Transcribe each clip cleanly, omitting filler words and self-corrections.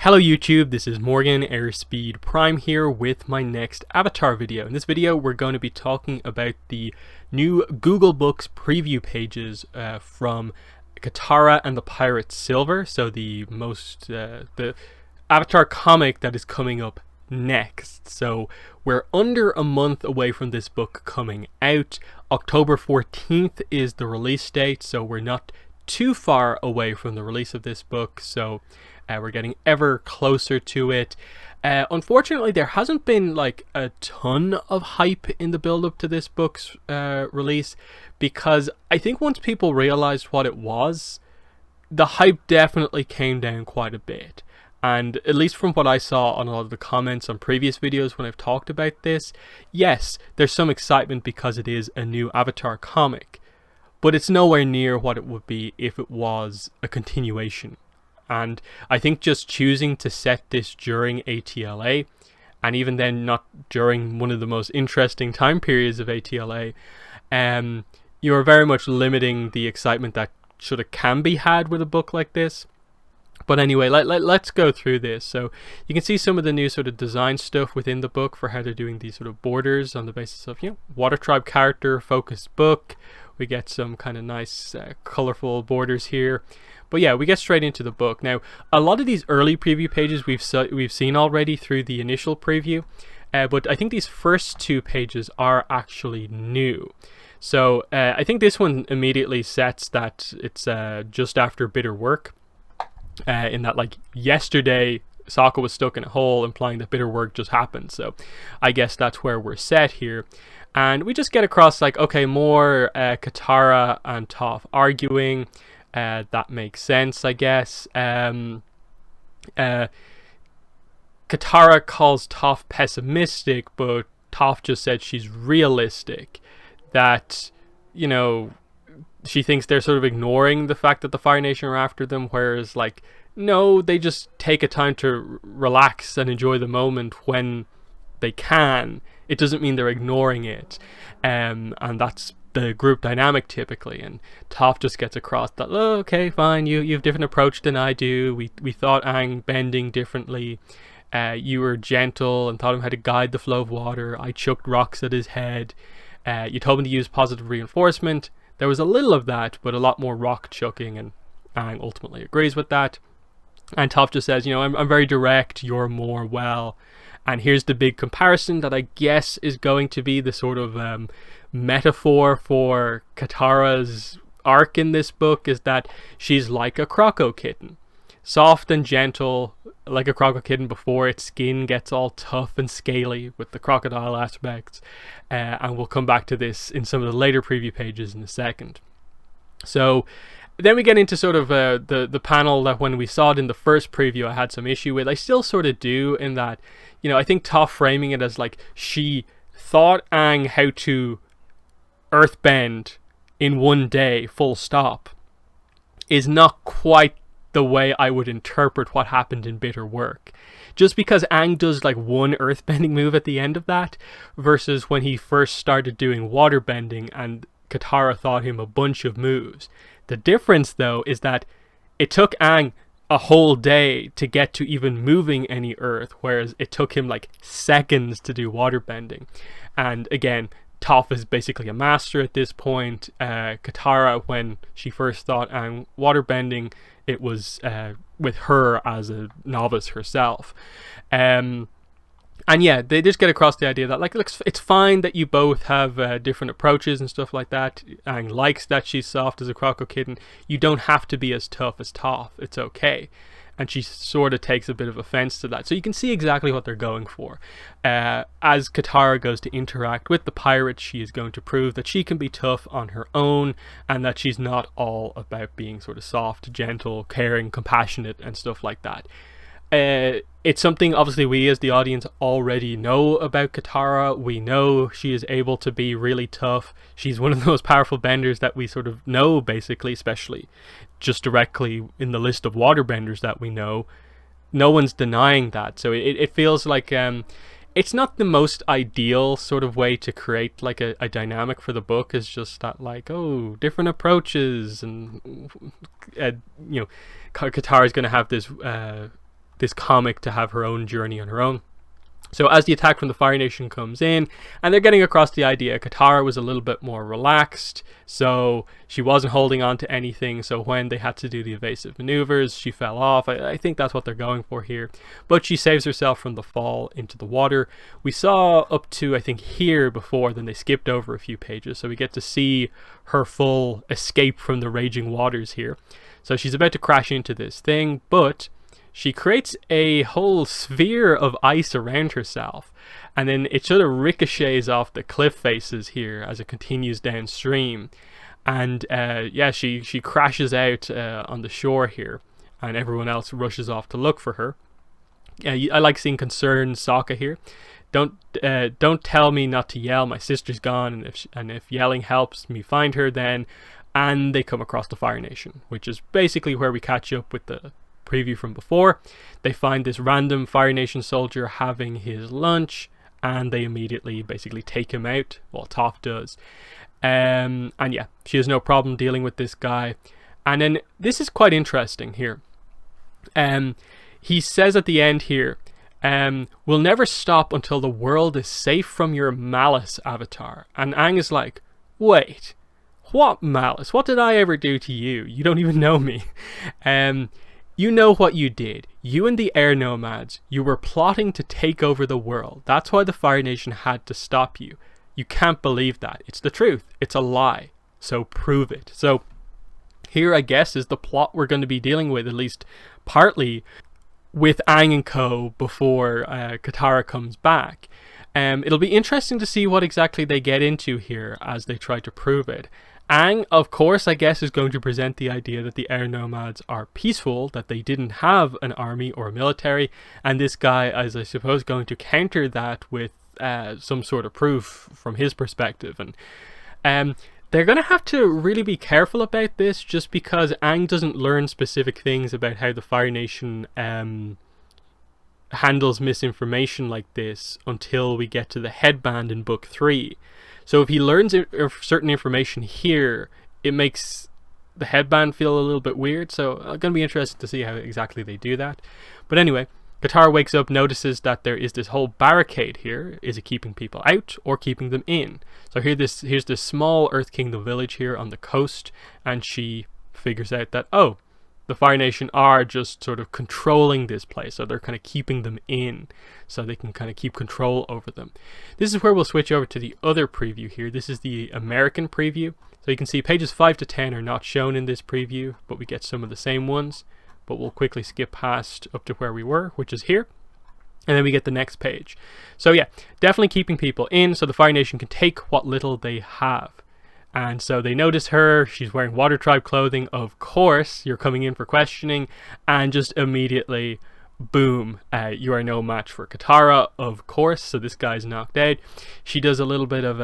Hello YouTube, this is Morgan Airspeed Prime here with my next Avatar video. In this video we're going to be talking about the new Google Books preview pages from Katara and the Pirate Silver, so the Avatar comic that is coming up next. So we're under a month away from this book coming out. October 14th is the release date, so we're not too far away from the release of this book, so we're getting ever closer to it. Unfortunately, there hasn't been like a ton of hype in the build-up to this book's release, because I think once people realized what it was, the hype definitely came down quite a bit. And at least from what I saw on a lot of the comments on previous videos when I've talked about this, yes, there's some excitement because it is a new Avatar comic, but it's nowhere near what it would be if it was a continuation. And I think just choosing to set this during ATLA, and even then not during one of the most interesting time periods of ATLA, you are very much limiting the excitement that can be had with a book like this. But anyway, let's go through this. So you can see some of the new sort of design stuff within the book for how they're doing these sort of borders on the basis of, Water Tribe character focused book. We get some kind of nice colorful borders here. But yeah, we get straight into the book. Now, a lot of these early preview pages we've seen already through the initial preview, but I think these first two pages are actually new. So I think this one immediately sets that it's just after Bitter Work, in that like yesterday Sokka was stuck in a hole, implying that Bitter Work just happened. So I guess that's where we're set here. And we just get across like, okay, more Katara and Toph arguing. That makes sense, I guess. Katara calls Toph pessimistic, but Toph just said she's realistic. That, she thinks they're sort of ignoring the fact that the Fire Nation are after them, whereas, like, no, they just take a time to relax and enjoy the moment when they can. It doesn't mean they're ignoring it. And that's the group dynamic typically, and Toph just gets across that, oh, okay, fine, you have a different approach than I do. We thought Aang bending differently. You were gentle and taught him how to guide the flow of water. I chucked rocks at his head. You told him to use positive reinforcement. There was a little of that, but a lot more rock chucking, and Aang ultimately agrees with that. And Toph just says, I'm very direct, you're more well. And here's the big comparison that I guess is going to be the sort of metaphor for Katara's arc in this book, is that she's like a croco kitten. Soft and gentle, like a croco kitten before its skin gets all tough and scaly with the crocodile aspects. And we'll come back to this in some of the later preview pages in a second. So then we get into sort of the panel that when we saw it in the first preview I had some issue with. I still sort of do, in that, I think Toph framing it as like she thought Aang how to earthbend in one day, full stop, is not quite the way I would interpret what happened in Bitter Work. Just because Aang does like one earthbending move at the end of that, versus when he first started doing waterbending and Katara taught him a bunch of moves. The difference though is that it took Aang a whole day to get to even moving any earth, whereas it took him like seconds to do waterbending. And again, Toph is basically a master at this point. Katara, when she first thought Aang waterbending, it was with her as a novice herself. And yeah, they just get across the idea that, like, look, it's fine that you both have different approaches and stuff like that. Aang likes that she's soft as a croco kitten. You don't have to be as tough as Toph. It's okay. And she sort of takes a bit of offense to that. So you can see exactly what they're going for. As Katara goes to interact with the pirates, she is going to prove that she can be tough on her own, and that she's not all about being sort of soft, gentle, caring, compassionate, and stuff like that. It's something obviously we as the audience already know about Katara. We know she is able to be really tough. She's one of the most powerful benders that we sort of know, basically, especially just directly in the list of waterbenders that we know. No one's denying that. So it feels like it's not the most ideal sort of way to create like a dynamic for the book. Is just that, like, oh, different approaches, and Katara's going to have this this comic to have her own journey on her own. So as the attack from the Fire Nation comes in, and they're getting across the idea, Katara was a little bit more relaxed, so she wasn't holding on to anything, so when they had to do the evasive maneuvers, she fell off. I think that's what they're going for here. But she saves herself from the fall into the water. We saw up to, I think, here before, then they skipped over a few pages, so we get to see her full escape from the raging waters here. So she's about to crash into this thing, but she creates a whole sphere of ice around herself, and then it sort of ricochets off the cliff faces here as it continues downstream. And yeah, she crashes out on the shore here, and everyone else rushes off to look for her. I like seeing concerned Sokka here. Don't tell me not to yell. My sister's gone, and if yelling helps me find her, then. And they come across the Fire Nation, which is basically where we catch up with the preview from before. They find this random Fire Nation soldier having his lunch, and they immediately basically take him out. Well, Toph does. And yeah, she has no problem dealing with this guy. And then this is quite interesting here. He says at the end here, we'll never stop until the world is safe from your malice, Avatar. And Aang is like, wait, what malice? What did I ever do to you? You don't even know me. You know what you did. You and the air nomads, you were plotting to take over the world. That's why the Fire Nation had to stop you. You can't believe that. It's the truth. It's a lie. So prove it. So here, I guess, is the plot we're going to be dealing with, at least partly, with Aang and co. before Katara comes back. It'll be interesting to see what exactly they get into here as they try to prove it. Aang, of course, I guess, is going to present the idea that the air nomads are peaceful, that they didn't have an army or a military, and this guy is, I suppose, going to counter that with some sort of proof from his perspective. And they're going to have to really be careful about this, just because Aang doesn't learn specific things about how the Fire Nation handles misinformation like this until we get to the headband in book 3. So if he learns certain information here, it makes the headband feel a little bit weird. So I'm going to be interested to see how exactly they do that. But anyway, Katara wakes up, notices that there is this whole barricade here. Is it keeping people out or keeping them in? So here's this small Earth Kingdom village here on the coast, and she figures out that, oh, the Fire Nation are just sort of controlling this place, so they're kind of keeping them in, so they can kind of keep control over them. This is where we'll switch over to the other preview here. This is the American preview. So you can see pages 5 to 10 are not shown in this preview, but we get some of the same ones. But we'll quickly skip past up to where we were, which is here. And then we get the next page. So yeah, definitely keeping people in so the Fire Nation can take what little they have. And so they notice her, she's wearing Water Tribe clothing, of course, you're coming in for questioning, and just immediately, boom, you are no match for Katara, of course, so this guy's knocked out. She does a little bit of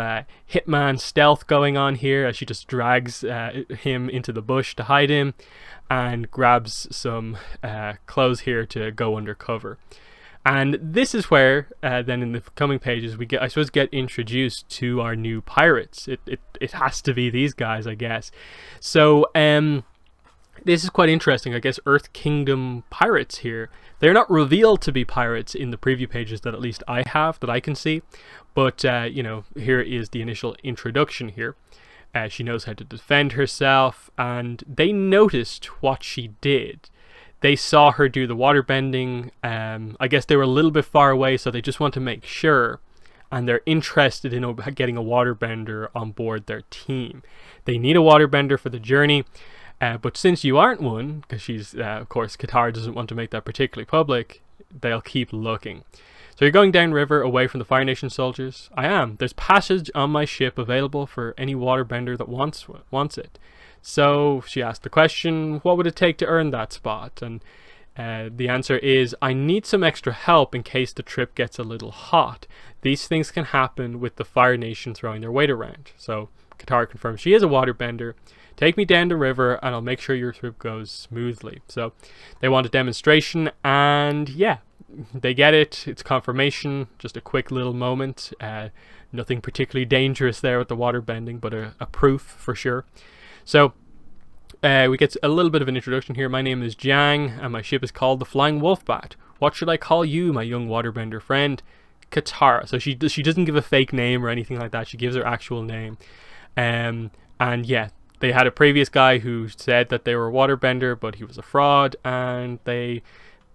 hitman stealth going on here, as she just drags him into the bush to hide him, and grabs some clothes here to go undercover. And this is where, then in the coming pages, we get, I suppose, get introduced to our new pirates. It has to be these guys, I guess. So, this is quite interesting. I guess Earth Kingdom pirates here. They're not revealed to be pirates in the preview pages that at least I have, that I can see. But, you know, here is the initial introduction here. She knows how to defend herself, and they noticed what she did. They saw her do the waterbending. I guess they were a little bit far away, so they just want to make sure. And they're interested in getting a waterbender on board their team. They need a waterbender for the journey. But since you aren't one, because she's, of course, Katara doesn't want to make that particularly public, they'll keep looking. So you're going downriver away from the Fire Nation soldiers? I am. There's passage on my ship available for any waterbender that wants it. So she asked the question, what would it take to earn that spot? And the answer is, I need some extra help in case the trip gets a little hot. These things can happen with the Fire Nation throwing their weight around. So Katara confirms she is a waterbender. Take me down the river and I'll make sure your trip goes smoothly. So they want a demonstration, and yeah, they get it. It's confirmation. Just a quick little moment. Nothing particularly dangerous there with the waterbending, but a proof for sure. So, we get a little bit of an introduction here. My name is Jiang, and my ship is called the Flying Wolfbat. What should I call you, my young waterbender friend? Katara. So she doesn't give a fake name or anything like that. She gives her actual name. And yeah, they had a previous guy who said that they were a waterbender, but he was a fraud, and they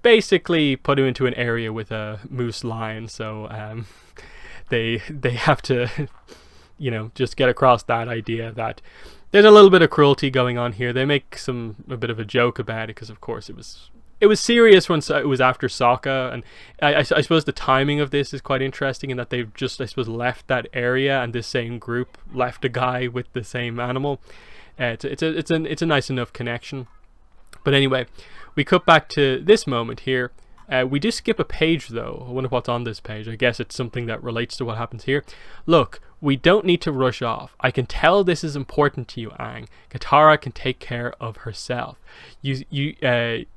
basically put him into an area with a moose lion. So they have to, just get across that idea that there's a little bit of cruelty going on here. They make a bit of a joke about it because, of course, it was serious when it was after Sokka, and I suppose the timing of this is quite interesting in that they've just, I suppose, left that area, and this same group left a guy with the same animal. It's a nice enough connection. But anyway, we cut back to this moment here. We do skip a page though. I wonder what's on this page. I guess it's something that relates to what happens here. Look, we don't need to rush off. I can tell this is important to you, Aang. Katara can take care of herself. You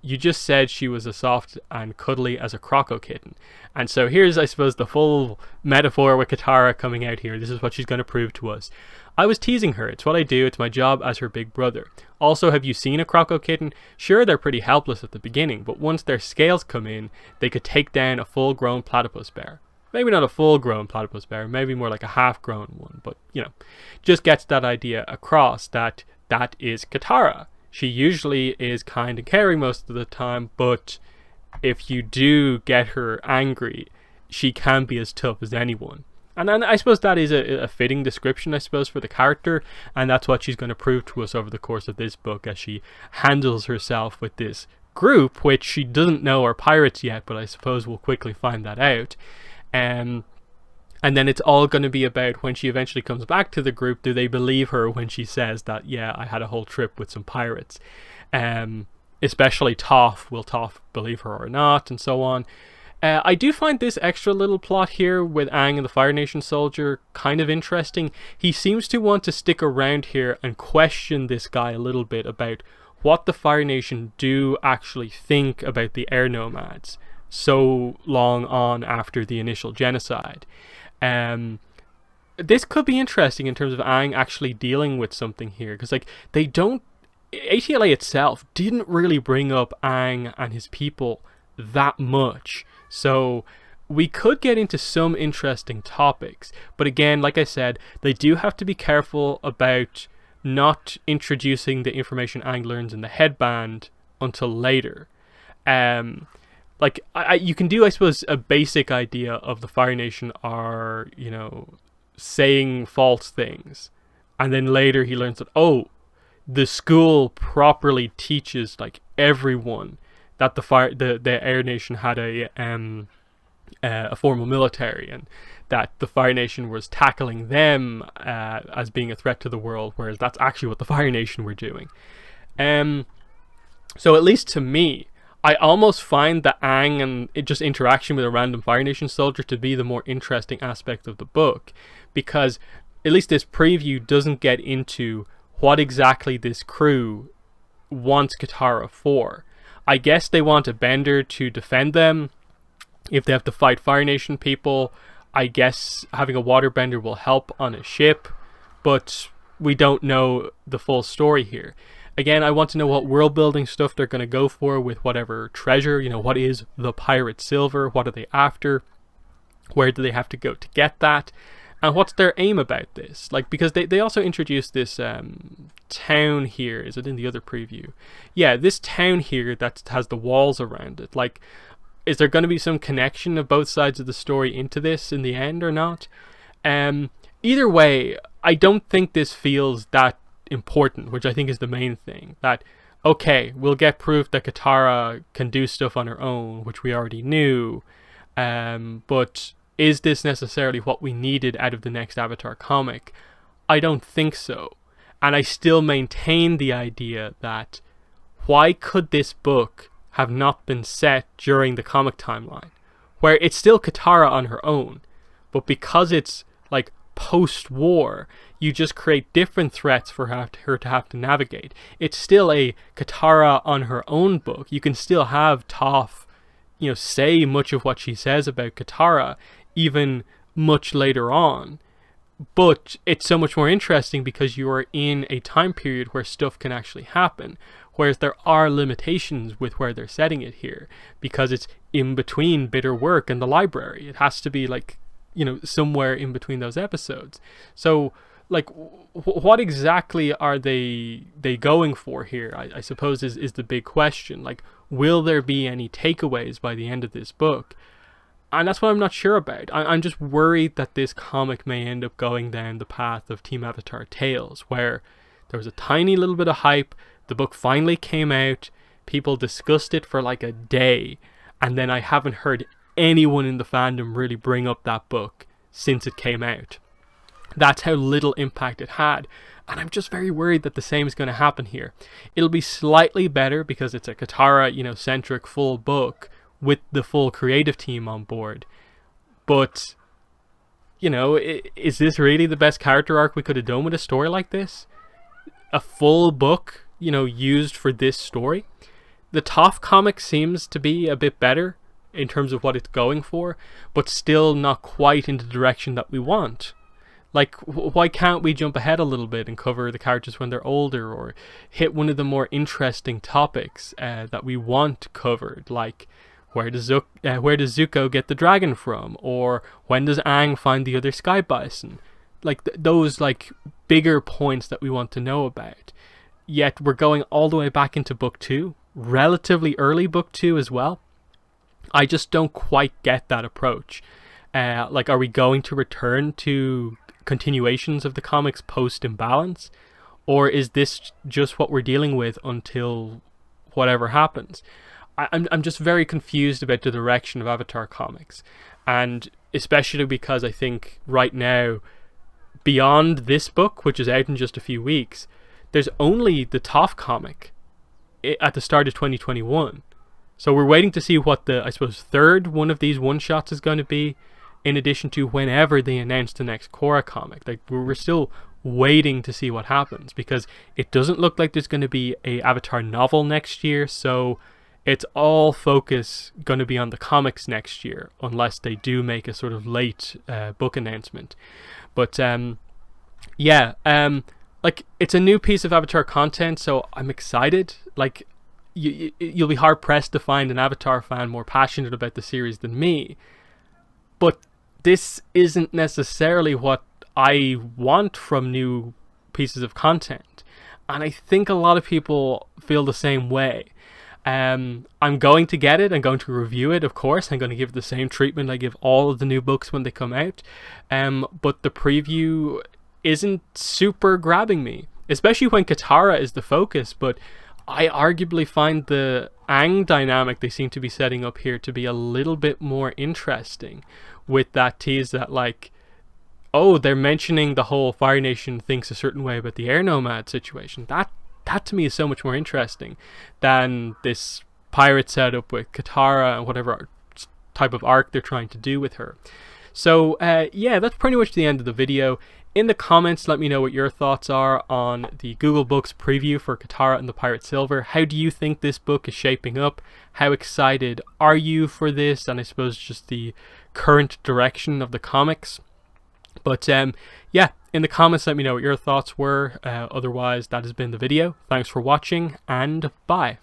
just said she was as soft and cuddly as a croco kitten. And so here's, I suppose, the full metaphor with Katara coming out here. This is what she's going to prove to us. I was teasing her. It's what I do. It's my job as her big brother. Also, have you seen a croco kitten? Sure, they're pretty helpless at the beginning, but once their scales come in, they could take down a full-grown platypus bear. Maybe not a full-grown platypus bear, maybe more like a half-grown one, but, just gets that idea across that is Katara. She usually is kind and caring most of the time, but if you do get her angry, she can be as tough as anyone. And I suppose that is a fitting description, I suppose, for the character, and that's what she's going to prove to us over the course of this book as she handles herself with this group, which she doesn't know are pirates yet, but I suppose we'll quickly find that out. And then it's all going to be about when she eventually comes back to the group, do they believe her when she says that, yeah, I had a whole trip with some pirates? Especially Toph. Will Toph believe her or not, and so on. I do find this extra little plot here with Aang and the Fire Nation soldier kind of interesting. He seems to want to stick around here and question this guy a little bit about what the Fire Nation do actually think about the air nomads so long on after the initial genocide. This could be interesting in terms of Aang actually dealing with something here, because ATLA itself didn't really bring up Aang and his people that much. So we could get into some interesting topics, but again, like I said, they do have to be careful about not introducing the information Aang learns in the headband until later. You can do, I suppose, a basic idea of the Fire Nation are, saying false things, and then later he learns that, the school properly teaches everyone that the Air Nation had a formal military, and that the Fire Nation was tackling them as being a threat to the world, whereas that's actually what the Fire Nation were doing. So at least to me, I almost find the Aang and just interaction with a random Fire Nation soldier to be the more interesting aspect of the book, because at least this preview doesn't get into what exactly this crew wants Katara for. I guess they want a bender to defend them if they have to fight Fire Nation people. I guess having a waterbender will help on a ship, but we don't know the full story here. Again, I want to know what world building stuff they're going to go for with whatever treasure. What is the pirate silver? What are they after? Where do they have to go to get that? And what's their aim about this? Because they also introduced this town here. Is it in the other preview? Yeah, this town here that has the walls around it. Is there going to be some connection of both sides of the story into this in the end or not? Either way, I don't think this feels that important, which I think is the main thing. That, okay, we'll get proof that Katara can do stuff on her own, which we already knew. But is this necessarily what we needed out of the next Avatar comic? I don't think so. And I still maintain the idea that why could this book have not been set during the comic timeline, where it's still Katara on her own, but because it's post-war, you just create different threats for her to have to navigate. It's still a Katara on her own book. You can still have Toph, say much of what she says about Katara, even much later on. But it's so much more interesting because you are in a time period where stuff can actually happen, Whereas there are limitations with where they're setting it here, because it's in between Bitter Work and the library. It has to be like, you know, somewhere in between those episodes. So like, what exactly are they going for here, I suppose is the big question. Like, will there be any takeaways by the end of this book? And that's what I'm not sure about. I'm just worried that this comic may end up going down the path of Team Avatar Tales, where there was a tiny little bit of hype, the book finally came out, people discussed it for like a day, and then I haven't heard anyone in the fandom really bring up that book since it came out. That's how little impact it had. And I'm just very worried that the same is going to happen here. It'll be slightly better because it's a Katara, you know, centric full book with the full creative team on board. But, you know, is this really the best character arc we could have done with a story like this? A full book, you know, used for this story? The Toph comic seems to be a bit better in terms of what it's going for, but still not quite in the direction that we want. Like, why can't we jump ahead a little bit and cover the characters when they're older, or hit one of the more interesting topics that we want covered, like where does Zuko get the dragon from, or when does Aang find the other sky bison? Like those like bigger points that we want to know about. Yet we're going all the way back into book 2, relatively early book 2 as well. I just don't quite get that approach. Like, are we going to return to continuations of the comics post Imbalance, or is this just what we're dealing with until whatever happens? I'm just very confused about the direction of Avatar comics, and especially because I think right now, beyond this book, which is out in just a few weeks, there's only the Toph comic at the start of 2021. So we're waiting to see what the, I suppose, third one of these one-shots is going to be, in addition to whenever they announce the next Korra comic. Like, we're still waiting to see what happens, because it doesn't look like there's going to be a Avatar novel next year, so it's all focus going to be on the comics next year, unless they do make a sort of late book announcement. But like, it's a new piece of Avatar content, so I'm excited. Like, you'll be hard pressed to find an Avatar fan more passionate about the series than me. But this isn't necessarily what I want from new pieces of content, and I think a lot of people feel the same way. I'm going to get it. I'm going to review it, of course. I'm going to give it the same treatment I give all of the new books when they come out. But the preview isn't super grabbing me, especially when Katara is the focus. But I arguably find the Aang dynamic they seem to be setting up here to be a little bit more interesting, with that tease that, like, oh, they're mentioning the whole Fire Nation thinks a certain way about the Air Nomad situation. That to me is so much more interesting than this pirate setup with Katara and whatever type of arc they're trying to do with her. So yeah, that's pretty much the end of the video. In the comments, let me know what your thoughts are on the Google Books preview for Katara and the Pirate Silver. How do you think this book is shaping up? How excited are you for this? And I suppose just the current direction of the comics. But yeah, in the comments, let me know what your thoughts were. Otherwise, that has been the video. Thanks for watching, and bye.